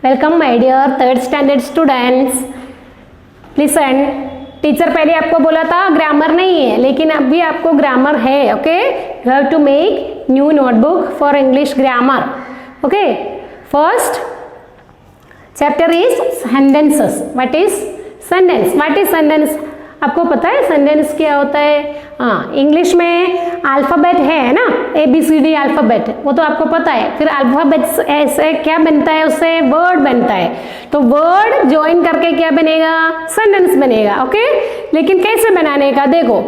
Welcome my dear third standard students. Listen, teacher पहले आपको बोला था ग्रामर नहीं है, लेकिन अभी आपको ग्रामर है। Okay, you have to make new notebook for English grammar. Okay, first chapter is sentences. What is sentence? What is sentence? आपको पता है सेंटेंस क्या होता है? हाँ, इंग्लिश में अल्फाबेट है ना, ABCD अल्फाबेट, वो तो आपको पता है। फिर अल्फाबेट ऐसे क्या बनता है, उससे वर्ड बनता है। तो वर्ड ज्वाइन करके क्या बनेगा? सेंटेंस बनेगा। ओके, लेकिन कैसे बनाने का देखो,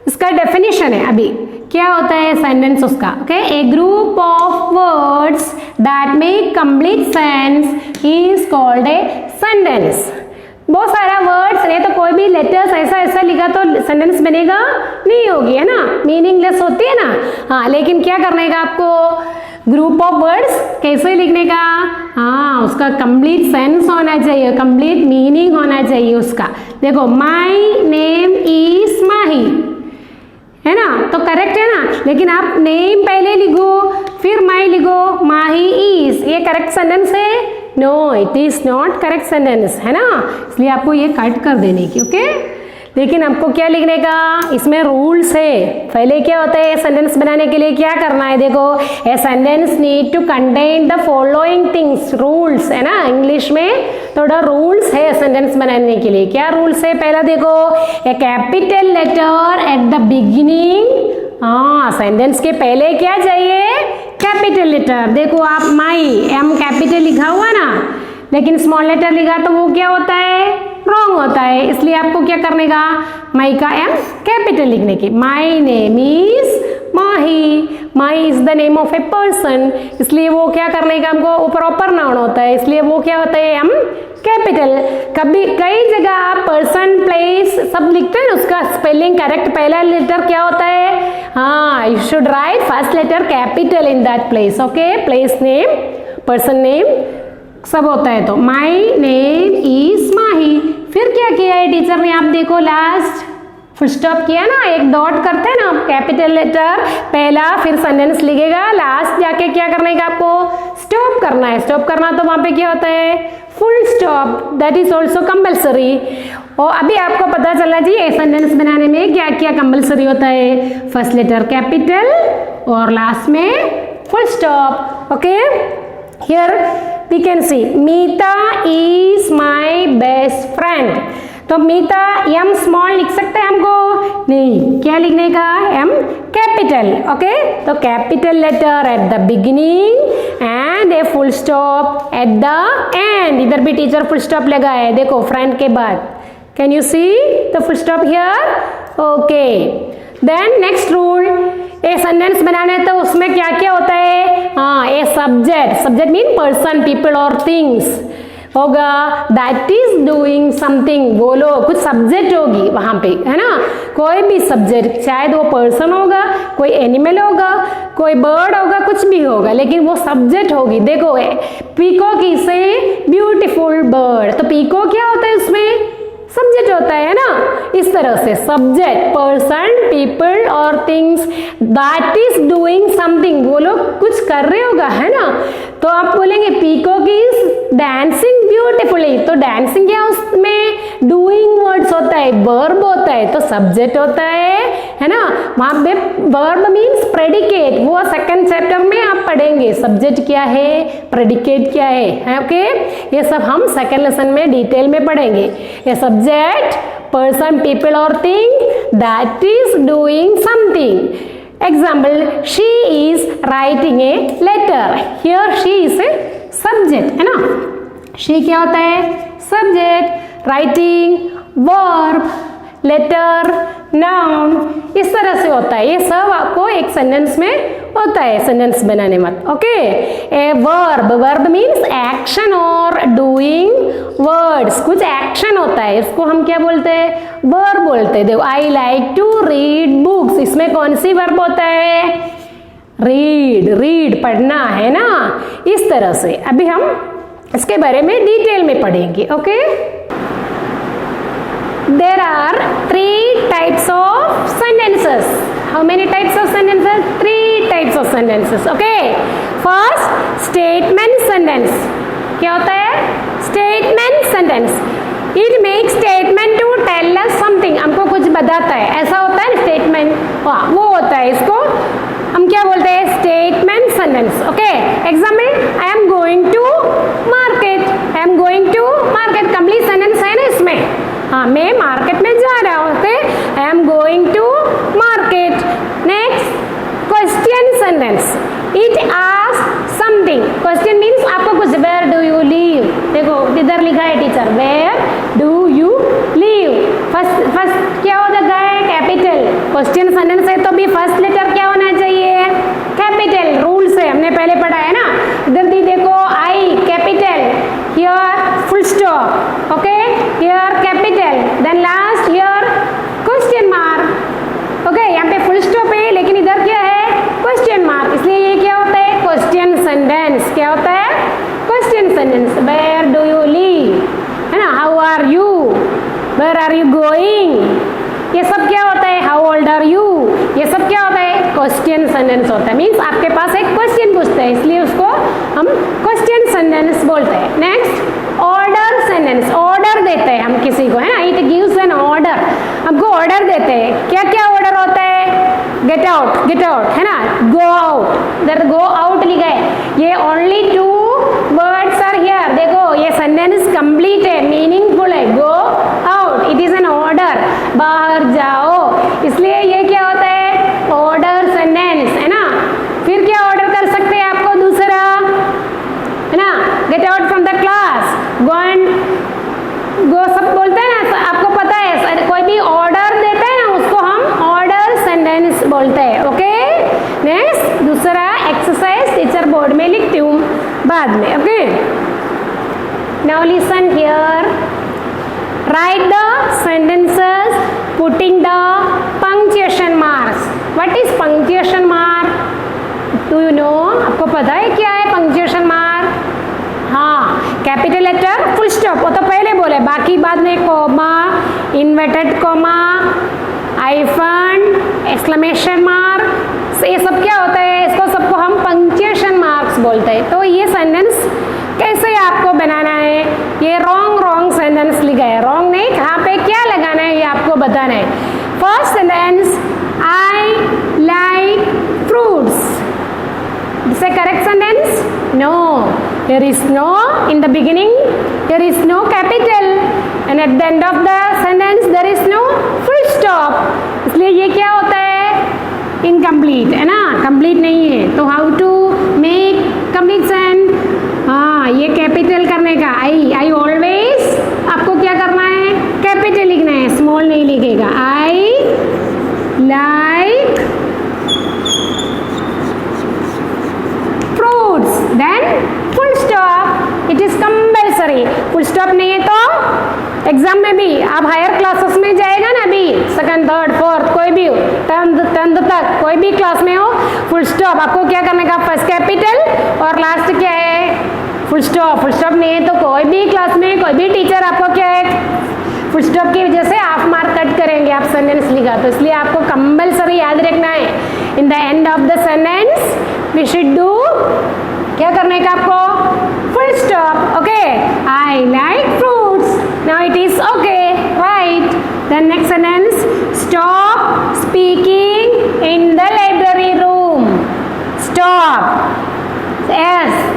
इसका डेफिनेशन है। अभी क्या होता है सेंटेंस उसका? Okay, A group of words that make complete sense is called a sentence. बहुत सारा वर्ड्स नहीं तो कोई भी लेटर्स ऐसा ऐसा लिखा तो सेंटेंस बनेगा नहीं, होगी, है ना, मीनिंगलेस होती है ना। हाँ, लेकिन क्या करने का आपको? ग्रुप ऑफ वर्ड्स कैसे लिखने का? हाँ, उसका कंप्लीट सेंस होना चाहिए, कंप्लीट मीनिंग होना चाहिए उसका। देखो, माय नेम इज माही, है ना, तो करेक्ट है ना। लेकिन आप नेम पहले लिखो फिर माई लिखो, माही इज, ये करेक्ट सेंटेंस है? No, it is not correct sentence, है ना, इसलिए आपको ये कट कर देने की। ओके, लेकिन आपको क्या लिखने का? इसमें रूल्स है। पहले क्या होता है सेंटेंस बनाने के लिए क्या करना है? देखो, a sentence need to contain the following things, rules, है ना। इंग्लिश में थोड़ा रूल्स है सेंटेंस बनाने के लिए। क्या रूल्स है? पहला देखो, a capital letter at the beginning. हाँ, सेंटेंस के पहले क्या चाहिए? Capital letter. देखो आप, माई एम कैपिटल लिखा हुआ ना, लेकिन स्मॉल लेटर लिखा तो वो क्या होता है? रॉन्ग होता है। इसलिए आपको क्या करने का? माई का एम कैपिटल लिखने की। My name is Mahi, Mahi is the name of a person, इसलिए वो क्या करने का हमको? वो प्रॉपर नाउन होता है, इसलिए वो क्या होता है? M capital. कभी कई जगह आप पर्सन, प्लेस सब लिखते हैं, उसका स्पेलिंग करेक्ट पहला लेटर क्या होता है? हाँ, you should write first letter capital in that place. Okay, place name, person name सब होता है। तो माई नेम इज माही। फिर क्या किया है टीचर ने? आप देखो, लास्ट फुल स्टॉप किया ना, एक डॉट करते हैं ना, कैपिटल लेटर पहला, फिर सेंटेंस लिखेगा, लास्ट जाके क्या करने का आपको? स्टॉप करना है। स्टॉप करना तो वहां पे क्या होता है? Full stop. That is also compulsory. और अभी आपको पता चलना चाहिए सेंटेंस बनाने में क्या क्या कंपल्सरी होता है। फर्स्ट लेटर कैपिटल और लास्ट में full stop. Okay, here we can see Meeta is my best friend. तो मीता एम स्मॉल लिख सकते हैं हमको? नहीं, क्या लिखने का? M capital. ओके, तो capital letter at the beginning and a full stop at the end. इधर भी टीचर फुल स्टॉप लगा है, देखो फ्रेंड के बाद। Can you see the full stop here? Okay, then next rule, a sentence बनाने तो उसमें क्या क्या होता है? हाँ, a subject, subject mean person, people और थिंग्स होगा। दैट इज डूइंग समथिंग, बोलो कुछ सब्जेक्ट होगी वहां पे, है ना। कोई भी सब्जेक्ट, शायद वो पर्सन होगा, कोई एनिमल होगा, कोई बर्ड होगा, कुछ भी होगा, लेकिन वो सब्जेक्ट होगी। देखो, peacock is a beautiful bird, तो पीकॉक क्या होता है? उसमें सब्जेक्ट होता है ना। इस तरह से सब्जेक्ट, पर्सन, पीपल और things, that is doing something, वो लोग कुछ कर रहे होगा, है ना। तो आप बोलेंगे पीकॉक इज डांसिंग ब्यूटीफुली, तो डांसिंग क्या उसमें? डूइंग वर्ड्स होता है, वर्ब होता है, तो सब्जेक्ट होता है ना। वहां पे वर्ब मीन्स प्रेडिकेट, वो सेकंड चैप्टर में आप पढ़ेंगे सब्जेक्ट क्या है, प्रेडिकेट क्या है। ओके, ये सब हम सेकंड लेसन में डिटेल में पढ़ेंगे। ये सब्जेक्ट, पर्सन, पीपल और thing that is doing something. Example, she is writing a letter. Here she is a subject, है ना। she क्या होता है? subject, writing, verb, letter, noun, इस तरह से होता है। ये सब आपको एक सेंटेंस में होता है सेंटेंस बनाने में। Okay, a verb, verb means action और डूइंग वर्ड्स, कुछ एक्शन होता है, इसको हम क्या बोलते हैं? वर्ब बोलते हैं। देखो, I like to read books, इसमें कौन सी वर्ब होता है? रीड, रीड पढ़ना, है ना। इस तरह से अभी हम इसके बारे में डिटेल में पढ़ेंगे। Okay, there are 3 types of sentences. How many types of sentences? 3 types of sentences. Okay, first statement sentence. क्या होता है? Statement sentence. It make statement to tell us something, हमको कुछ बताता है, ऐसा होता है स्टेटमेंट, वो होता है, इसको हम क्या बोलते हैं? Statement sentence. Okay, example, I am going to market, I am going to market, complete sentence है ना इसमें। हाँ, मैं मार्केट में जा रहा हूँ। Okay, I am going to market. Next, question sentence. It ask something, question means आपको कुछ, वेयर डू यू लीव, देखो इधर लिखा है teacher, where do you live, first क्या हो जाता है? कैपिटल। क्वेश्चन सेंटेंस है तो भी फर्स्ट लेटर क्या होना चाहिए? कैपिटल। रूल्स है, हमने पहले पढ़ा है ना। इधर भी देखो, I capital, here full stop, okay, here capital, then last here question mark. Okay, यहाँ पे फुल स्टॉप है लेकिन इधर क्या है? क्वेश्चन मार्क, इसलिए ये क्या होता है? Question sentence. क्या होता है? Question sentence. Where do you live, है ना, how are you, where are you going, ये सब क्या होता है? हाउ ओल्ड आर यू, ये सब क्या होता है? क्वेश्चन सेंटेंस होता है। मीन्स आपके पास एक क्वेश्चन पूछते हैं, इसलिए उसको हम क्वेश्चन सेंटेंस बोलते हैं। Next, order sentence. ऑर्डर देते हैं हम किसी को, है ना, इट गिव्स एन ऑर्डर, हमको ऑर्डर देते हैं। क्या क्या ऑर्डर होता है? गेट आउट, गेट आउट, है ना, गो आउट, इधर गो आउट लिखा है, ये ओनली 2 वर्ड्स आर हियर। देखो ये सेंटेंस कंप्लीट है, मीनिंगफुल है, go out, it is an order, बाहर जाओ, इसलिए ये क्या होता है? ऑर्डर सेंटेंस, है ना। फिर क्या ऑर्डर कर सकते हैं आपको दूसरा, है ना, get out from the class, go and go, सब बोलते हैं ना, आपको पता है, कोई भी ऑर्डर देता है ना उसको हम ऑर्डर सेंटेंस बोलते हैं। ओके, नेक्स्ट दूसरा एक्सरसाइज टीचर बोर्ड में लिखती हूँ बाद में। Okay, now listen here, write the sentences putting the punctuation marks. What is punctuation mark? Do you know, आपको पता है क्या है पंक्चुएशन मार्क? हाँ, कैपिटल लेटर, फुल स्टॉप, वो तो पहले बोले, बाकी बाद में comma, inverted comma, hyphen, exclamation mark, ये सब क्या होता है? इसको सबको हम पंक्चुएशन मार्क्स बोलते हैं। तो ये सेंटेंस कैसे आपको बनाना है? ये रॉन्ग सेंटेंस लिखा है, रॉन्ग नहीं, कहाँ पे क्या लगाना है ये आपको बताना है। First sentence, I like fruits, is a correct sentence? No, there is no in the beginning, there is no capital, and at the end of the sentence there is no full stop, इसलिए ये क्या होता है? Incomplete, है ना, complete नहीं है। तो how to make complete sentence? हाँ, ये कैपिटल करने का, आई ऑलवेज आपको क्या करना है? कैपिटल लिखना है, स्मॉल नहीं लिखेगा। I like fruits, then full stop, it is compulsory। full stop नहीं है तो एग्जाम में भी, आप हायर क्लासेस में जाएगा ना, अभी सेकंड, थर्ड, फोर्थ, कोई भी 10th तक कोई भी क्लास में हो, फुल स्टॉप आपको क्या करने का? फर्स्ट कैपिटल और लास्ट क्या है? Full stop. फुल स्टॉप नहीं है तो कोई भी क्लास में कोई भी टीचर आपको क्या है? फुल स्टॉप की वजह से हाफ मार्क कट करेंगे आप सेंटेंस लिखा, तो इसलिए आपको कंपल्सरी याद रखना है। In the end of the sentence we should do, क्या करने का आपको? Full stop. Okay, I like fruits, now it is okay, right. The next sentence, stop speaking in the library room. Stop, S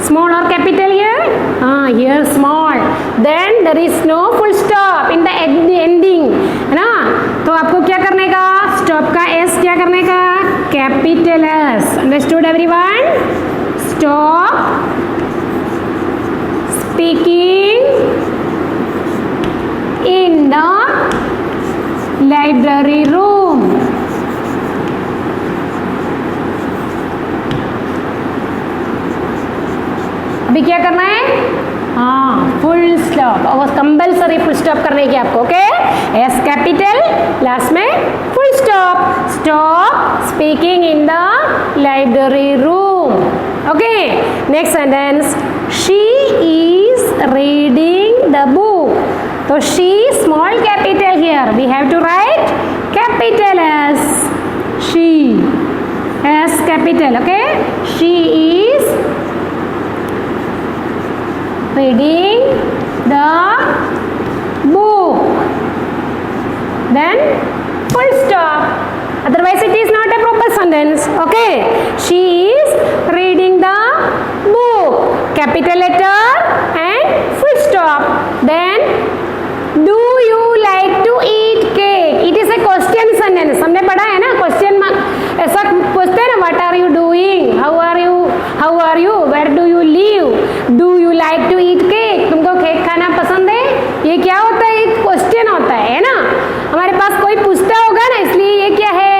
small or capital here? Here small, then there is no full stop in the ending, है ना। तो आपको क्या करने का? stop का s क्या करने का? capital S। understood everyone? stop speaking in the library room। अभी क्या करना है? हाँ, फुल स्टॉप, और कंपल्सरी फुल स्टॉप करने की आपको। ओके, एस कैपिटल, लास्ट में full stop. Stop speaking in the library room. Okay, next sentence, she is reading the book. तो she small capital here, we have to write capital S, she, S capital. Okay, she is reading the book. Then full stop. Otherwise it is not a proper sentence. Okay, she is reading the book, capital letter and full stop. Then do you like to eat cake? It is a question sentence. हमने पढ़ा है ना, question ऐसा पूछते हैं ना, what are you doing, how are you, where do you live, do you like to eat cake, तुमको cake खाना पसंद है? ये क्या होता है? एक क्वेश्चन होता है ना, हमारे पास कोई पूछता होगा ना, इसलिए ये क्या है?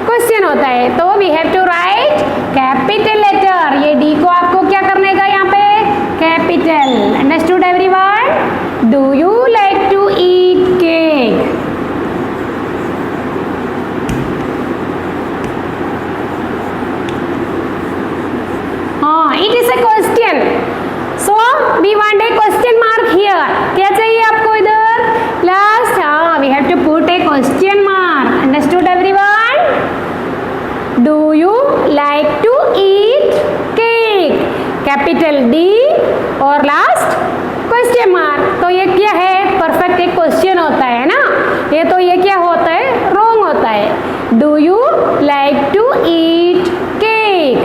क्वेश्चन होता है. तो we have to write capital letter. ये डी को आपको क्या करने का यहाँ पे? Capital. Understood everyone? Do you like to eat cake? हाँ, it is a question. So we want a question mark here. क्या चाहिए आपको इधर? लास्ट. हाँ, we have to put a question mark. Understood everyone? Do you like to eat cake? Capital D और last question mark. तो ये क्या है? परफेक्ट एक क्वेश्चन होता है ना, ये तो ये क्या होता है? रॉन्ग होता है. Do you like to eat cake?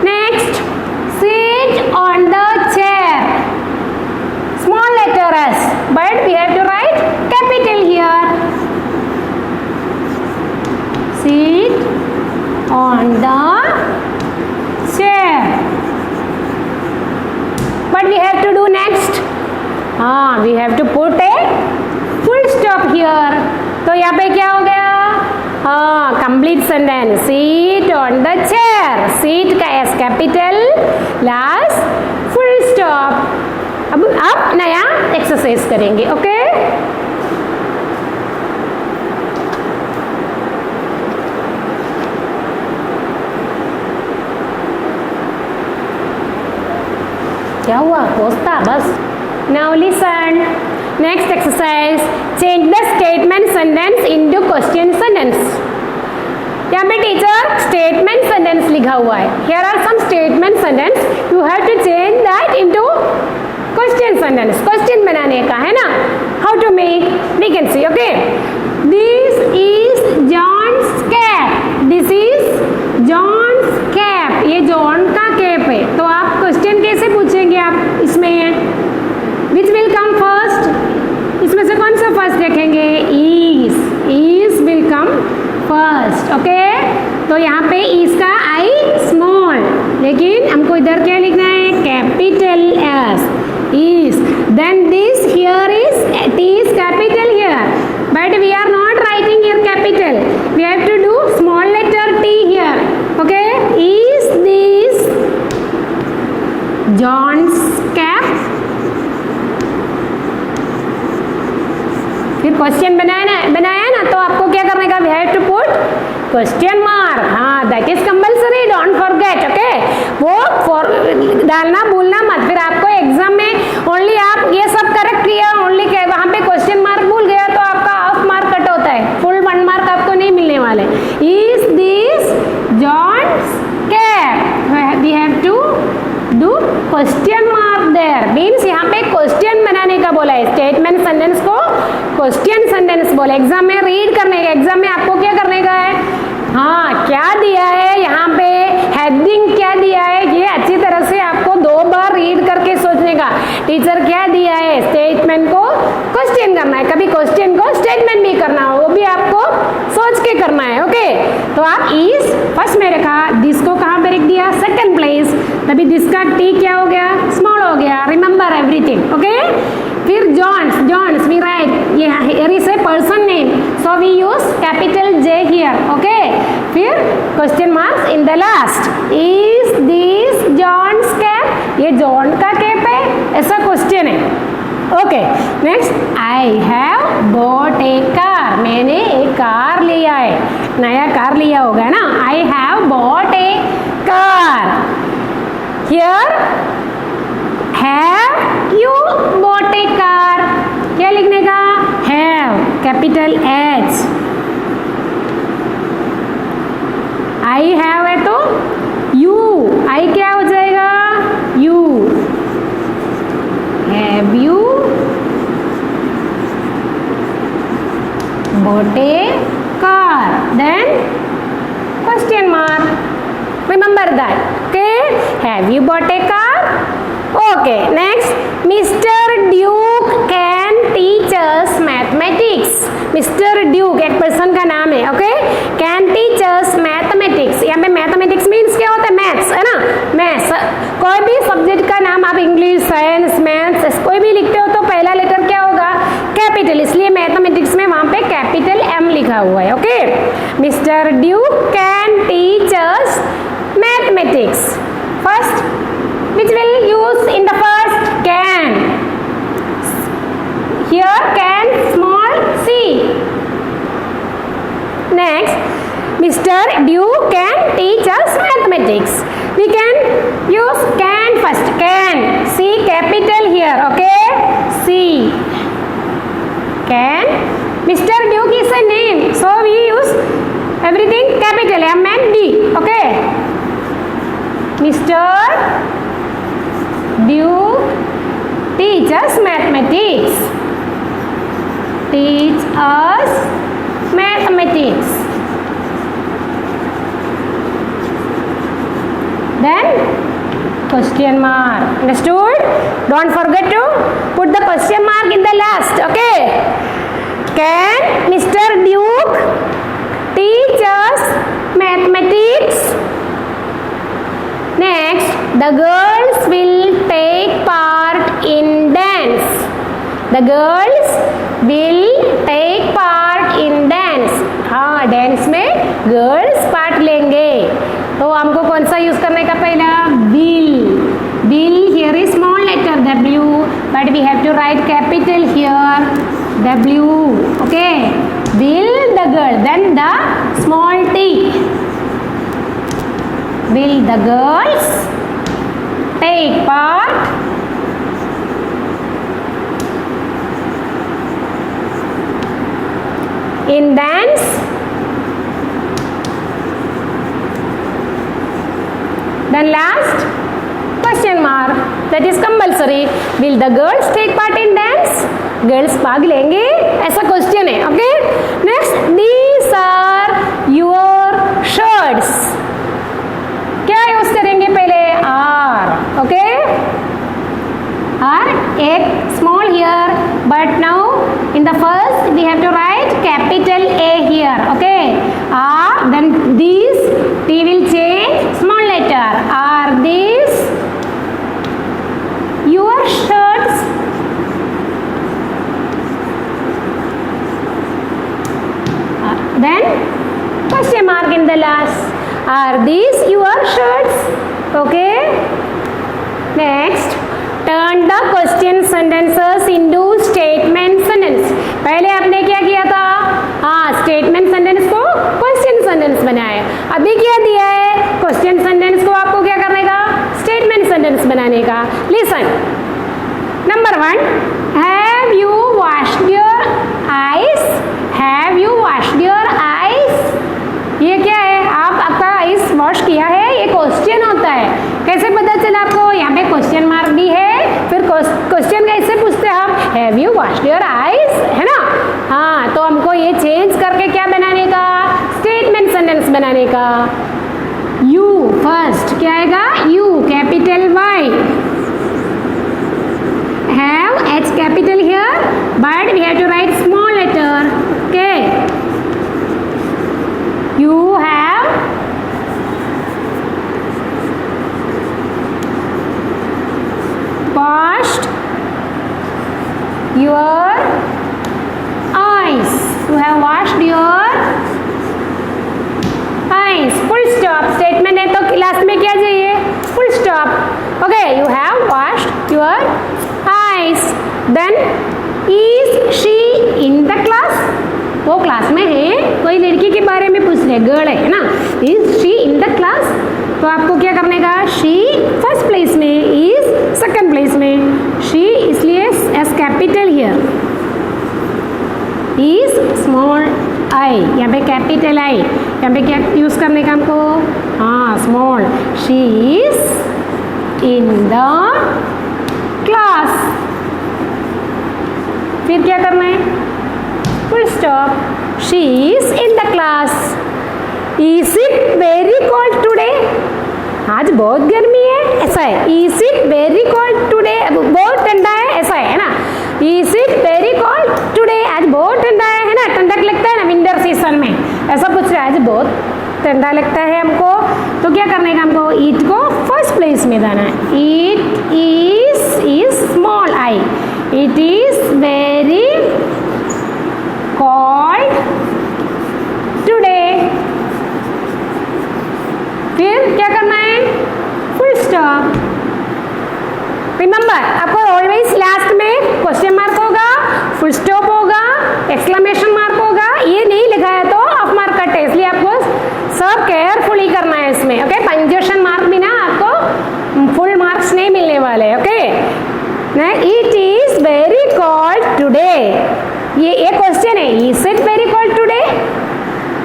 Next, sit on the chair. Small letter s, but we have to write capital here. Sit on the chair. But we have to do next. We have to put a full stop here. तो यहाँ पे क्या हो गया? Complete sentence. Sit on the chair. Sit का S capital, last full stop. अब नया exercise करेंगे. ओके, क्या हुआ? पोस्ता बस. Now listen. Next exercise, change the statement sentence into question sentence. यहाँ पे टीचर स्टेटमेंट सेंटेंस लिखा हुआ है. Here are some statement sentence, you have to change that into question sentence. Question बनाने का है ना. How to make? We can see. Okay, this is John's cap. This is John's cap. ये John का cap है. तो आप question कैसे पूछेंगे? आप इसमें विच विल कम फर्स्ट? इसमें से कौन सा फर्स्ट देखेंगे? Is will come first. Okay, तो यहाँ पे इज का आई स्मॉल, लेकिन हमको इधर क्या लिखना है? Capital S. Is. Then this here is T is capital here, but we are not writing here capital. We have to do small letter T here. Okay, is this John's cap? फिर question बनाया ना, तो आपको क्या करने का? We have to put question mark. हाँ, that is compulsory. Don't forget. Okay, वो डालना भूलना मत. फिर आपको एग्जाम में ओनली आप ये सब करेक्ट किया, ओनली वहाँ पे क्वेश्चन मार्क भूल गया तो आपका हाफ मार्क कट होता है. फुल 1 मार्क आपको नहीं मिलने वाले. Is this John's cap? We have to do question mark there. Means यहाँ पे क्वेश्चन बनाने का बोला है. स्टेटमेंट सेंटेंस को क्वेश्चन सेंटेंस बोला. एग्जाम में रीड करने का. एग्जाम में आपको क्या करने का है? हाँ, क्या दिया है यहाँ पे? हेडिंग क्या दिया है? ये अच्छी तरह से आपको 2 बार रीड करके सोचने का. टीचर क्या दिया है? स्टेटमेंट को क्वेश्चन करना है, कभी क्वेश्चन को स्टेटमेंट भी करना हो, वो भी आपको सोच के करना है. ओके, तो आप इज फर्स्ट में रखा, दिस को कहाँ पे रख दिया? Second place. तभी दिस का टी क्या हो गया? स्मॉल हो गया. Remember everything. ओके, फिर जॉन्स वी राइट. ये here is a person name, so we use capital J here. Okay, फिर question marks in the last. Is this John's cap? ये जॉन का कैप है, ऐसा क्वेश्चन है. Okay, next, I have bought a car. मैंने एक car लिया है. नया कार लिया होगा ना. आई have bought a car. Here have you bought a car? क्या लिखने का? Have, capital H. I have है तो यू. आई क्या हो जाएगा? You. for that. Okay, have you bought a car? Okay, next, Mr. Duke can teach us mathematics. Mr. Duke एक person का नाम है. Okay, can teach us mathematics. यहाँ पे mathematics means क्या होता है? मैथ्स है ना. मैथ्स कोई भी सब्जेक्ट का नाम आप इंग्लिश, साइंस, मैथ्स कोई भी लिखते हो तो पहला लेटर क्या होगा? कैपिटल. इसलिए मैथमेटिक्स में वहां पे कैपिटल M लिखा हुआ है. Okay, mister Duke can teach us mathematics. First, which will use in the first? Can. Here can small c. Next, Mr. Duke can teach us mathematics. We can use can first. Can. C capital here. Okay. C. Can. Mr. Duke is a name, so we use everything capital M and D. Okay. Mr. Duke teach us mathematics. Teach us mathematics. Then question mark. Understood? Don't forget to put the question mark in the last. Okay. Can Mr. Duke teach us mathematics? Next, the girls will take part in dance. The girls will take part in dance. हाँ, dance में girls part लेंगे. तो हमको कौन सा use करने का? पहला will. Will here is small letter W, but we have to write capital here W. Okay, will the girl, then the small T. Will the girls take part in dance? Then last question mark, that is compulsory. Will the girls take part in dance? Girls भाग लेंगे, ऐसा question है. Okay, next, these are your shirts. क्या use करेंगे? पहले are. Okay, are एक small here, but now in the first we have to write capital A here. Okay, are, then these T will change small letter. Are these your shirts? Then question mark in the last. Are these your shirts? Okay. Next, turn the question sentences into statement sentence. पहले आपने क्या किया था? हाँ, statement sentence को question sentence बनाया. अभी क्या दिया है? क्वेश्चन सेंटेंस को आपको क्या करने का? स्टेटमेंट सेंटेंस बनाने का. Listen. Number 1, have you washed your eyes? Have you washed your eyes? ये क्या है? आपका आईज वॉश किया है? ये क्वेश्चन होता है. कैसे पता चला आपको? यहाँ पे क्वेश्चन मार्क भी है. फिर क्वेश्चन कैसे पूछते हैं हम? Have you washed your eyes, है ना. हाँ, तो हमको ये चेंज करके क्या बनाने का? स्टेटमेंट सेंटेंस बनाने का. यू फर्स्ट क्या आएगा? You capital Y. Have H capital here, but we have to write small letter. Okay, you have washed your eyes. You have washed your eyes. Full stop. Statement है तो last में क्या चाहिए? Full stop. Okay, you have washed your eyes. Then is she in the class? वो class में है. कोई लड़की के बारे में पूछ रहे, गर्ल है ना. Is she in the class? तो आपको क्या करने का? शी फर्स्ट प्लेस में, इज सेकंड प्लेस में. शी इसलिए S capital here, is small I. यहाँ पे कैपिटल आई. यहाँ पे क्या यूज करने का हमको? हाँ, small. She is in the class. फिर क्या करना है? Full stop. She is in the class. Is it very cold today? आज बहुत गर्मी है, ऐसा है. Is it very cold today? बहुत ठंडा है, ऐसा है ना. Is it very cold today? आज बहुत ठंडा है ना. ठंडक लगता है ना विंटर सीजन में, ऐसा पूछ रहा है. आज बहुत ठंडा लगता है हमको, तो क्या करने का हमको ईट को फर्स्ट प्लेस में जाना है. It is small I. It is very cold today. फिर क्या करना है, फुल स्टॉप. रिमेंबर, आपको ऑलवेज लास्ट में क्वेश्चन मार्क होगा, फुल स्टॉप होगा, एक्सक्लेमेशन मार्क होगा. ये नहीं लिखा है तो ऑफ मार्क कट है, इसलिए आपको सब केयरफुली करना है इसमें. ओके, पंक्चुएशन मार्क भी ना आपको फुल मार्क्स नहीं मिलने वाले. Okay, it is very cold today. ये क्वेश्चन है. Is it very cold today?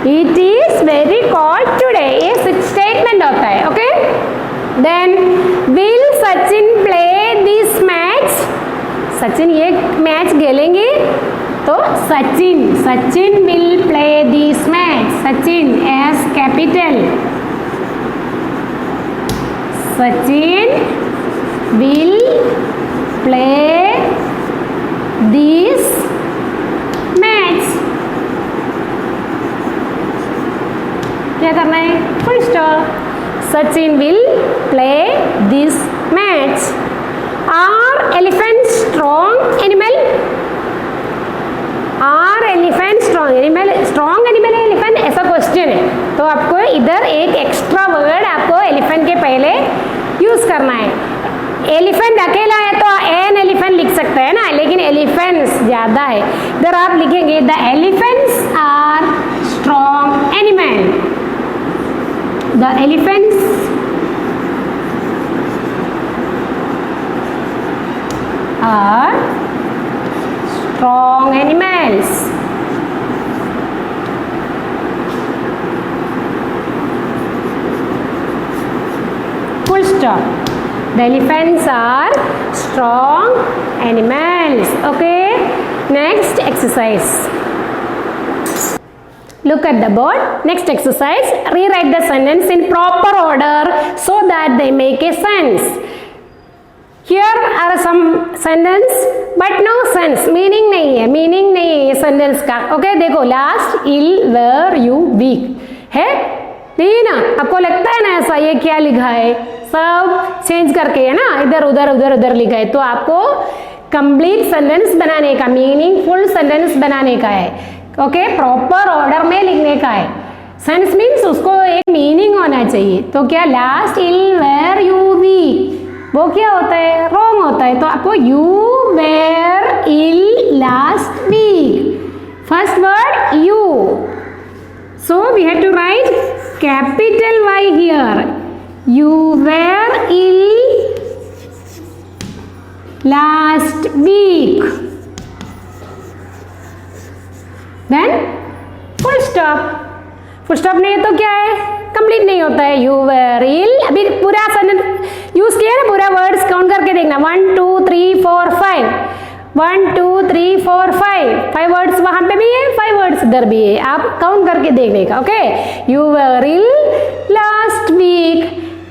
It is very cold today. ये स्टेटमेंट होता है. Okay, then will Sachin play this match? Sachin ये मैच खेलेंगे, तो Sachin will play this match. Sachin S capital. Sachin will play this match. क्या करना है, full stop. Sachin will play this match. Are elephant strong animal? Are elephant strong animal? Strong animal है elephant, ऐसा question है, तो आपको इधर एक एक्स्ट्रा वर्ड आपको एलिफेंट के पहले यूज करना है. एलिफेंट अकेला है तो एन एलिफेंट लिख सकते हैं ना, लेकिन एलिफेंट्स ज्यादा है, इधर आप लिखेंगे the elephants are strong animal. The elephants are strong animals. Full stop. The elephants are strong animals. Okay, next exercise. Look at the board. Next exercise, rewrite the sentence in proper order so that they make a sense. Here are some sentence but no sense, meaning नहीं है ये sentence का. Okay, देखो last ill were you week है नहीं ना, आपको लगता है ना ऐसा, ये क्या लिखा है, सब चेंज करके है ना, इधर उधर लिखा है. तो आपको कंप्लीट सेंटेंस बनाने का, मीनिंगफुल सेंटेंस बनाने का है. ओके, प्रॉपर ऑर्डर में लिखने का है. सेंस मीन्स उसको एक मीनिंग होना चाहिए. तो क्या last ill were you week, वो क्या होता है, रॉन्ग होता है. तो आपको you were ill last week, first word you. So we have to write capital Y here. You were ill last week. Then full stop. Full stop नहीं है तो क्या है, कंप्लीट नहीं होता है. यू वेर इल, अभी पूरा सेंटेंस यूज किया ना, पूरा वर्ड्स काउंट करके देखना. 1 2 3 4 5, 1 2 3 4 5 वर्ड्स वहां पे भी है, 5 वर्ड्स इधर भी है, आप काउंट करके देखने का. Okay, you were ill last week.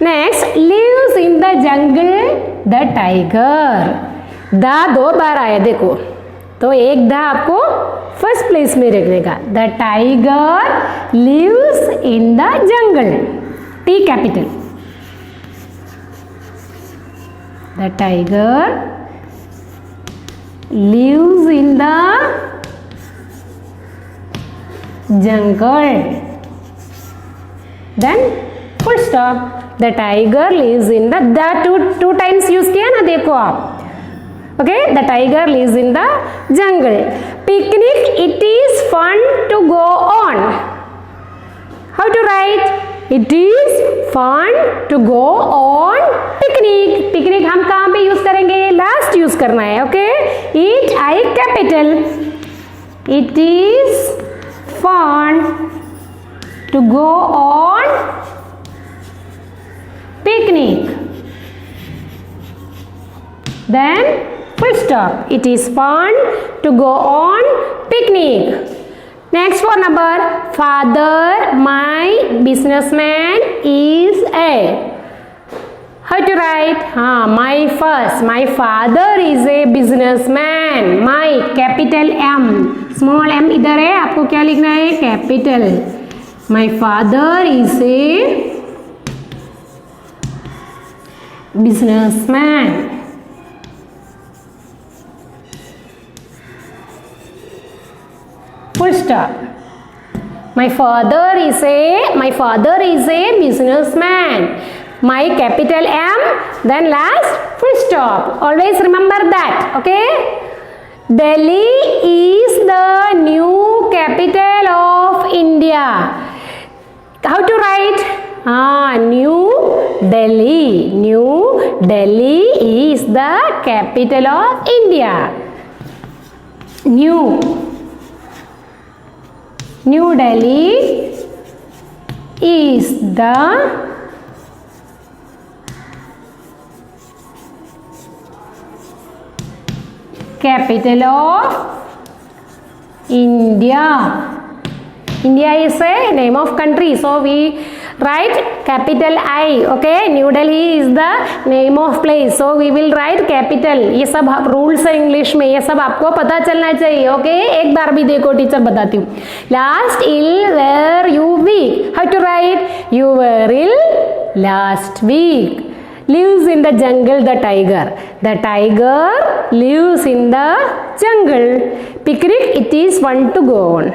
Next, lives in the jungle the tiger. The 2 बार आया देखो, तो एक द आपको फर्स्ट प्लेस में रखने का. The tiger lives in the jungle, T capital. The tiger lives in the jungle. Then full stop. The tiger lives in the two times use किया ना, देखो आप. Okay, the tiger lives in the jungle. Picnic, it is fun to go on. How to write? It is fun to go on picnic. Picnic हम कहाँ पे use करेंगे, last use करना है. Okay, It I capital. It is fun to go on picnic. Then full stop. It is fun to go on picnic. Next for number, father, my businessman is a. How to write? हाँ, my father is a businessman. My capital M, small m इधर है, आपको क्या लिखना है? Capital. My father is a businessman. Full stop. My father is a businessman. My capital M, then last full stop. Always remember that, okay? Delhi is the new capital of India. How to write? New Delhi. New Delhi is the capital of India. New Delhi is the capital of India. India is a name of country, so we write capital I. Okay, New Delhi is the name of place, so we will write capital. ये सब rules है English में, ये सब आपको पता चलना चाहिए. ओके, एक बार भी देखो, टीचर बताती हूँ. Last ill were you week. How to write? You were ill last week. Lives in the jungle, the tiger. The tiger lives in the jungle. Picnic, it is fun to go on.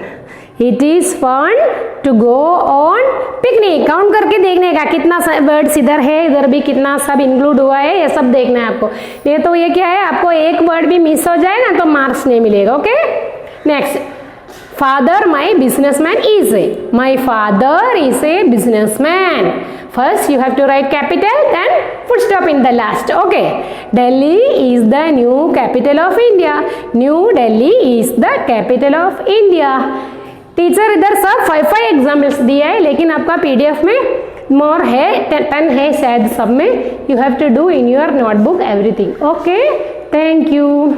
It is fun to go on picnic. Count करके देखने का कितना words इधर है, इधर भी कितना सब इंक्लूड हुआ है, ये सब देखना है आपको. ये तो ये क्या है, आपको एक वर्ड भी मिस हो जाए ना तो मार्क्स नहीं मिलेगा. Okay, next. Father, my businessman is a. My father is a businessman. First you have to write capital, then full stop in the last. Okay. Delhi is the new capital of India. New Delhi is the capital of India. Teacher इधर सब 5 examples दिए है, लेकिन आपका PDF में मोर है, 10 है शायद सब में. You have to do in your notebook everything. Okay, thank you.